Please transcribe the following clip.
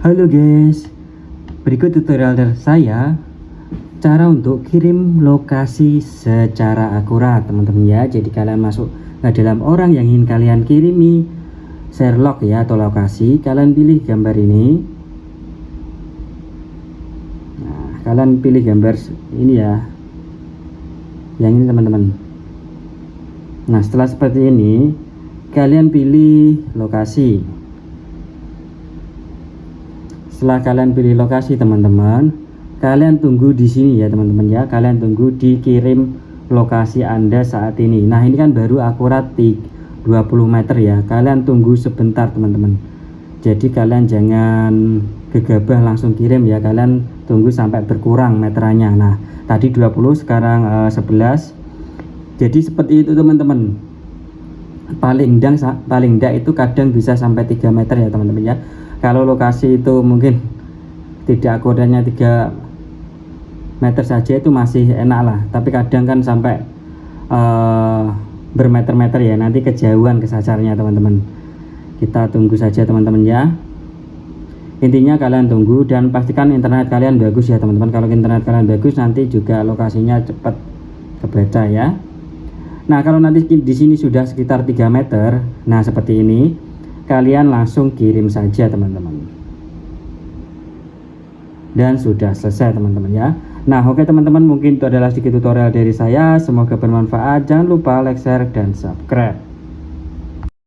Halo guys, berikut tutorial dari saya cara untuk kirim lokasi secara akurat teman-teman ya. Jadi kalian masuk ke dalam orang yang ingin kalian kirimi Sherlock ya atau lokasi, kalian pilih gambar ini. Nah, kalian pilih gambar ini ya, yang ini teman-teman. Nah, setelah seperti ini kalian pilih lokasi. Setelah kalian pilih lokasi teman-teman, kalian tunggu di sini ya teman-teman ya. Kalian tunggu dikirim lokasi Anda saat ini. Nah, ini kan baru akurat 20 meter ya. Kalian tunggu sebentar teman-teman. Jadi kalian jangan gegabah langsung kirim ya. Kalian tunggu sampai berkurang meterannya. Nah, tadi 20, sekarang 11. Jadi seperti itu teman-teman. Paling enggak itu kadang bisa sampai 3 meter ya teman-teman ya. Kalau lokasi itu mungkin tidak akuratnya 3 meter saja itu masih enak lah, tapi kadang kan sampai bermeter-meter ya, nanti kejauhan kesasarnya teman-teman. Kita tunggu saja teman-teman ya. Intinya kalian tunggu dan pastikan internet kalian bagus ya teman-teman. Kalau internet kalian bagus nanti juga lokasinya cepat kebaca ya. Nah, kalau nanti di sini sudah sekitar 3 meter, nah seperti ini, kalian langsung kirim saja teman-teman. Dan sudah selesai teman-teman ya. Nah, oke teman-teman, mungkin itu adalah sedikit tutorial dari saya. Semoga bermanfaat. Jangan lupa like, share, dan subscribe.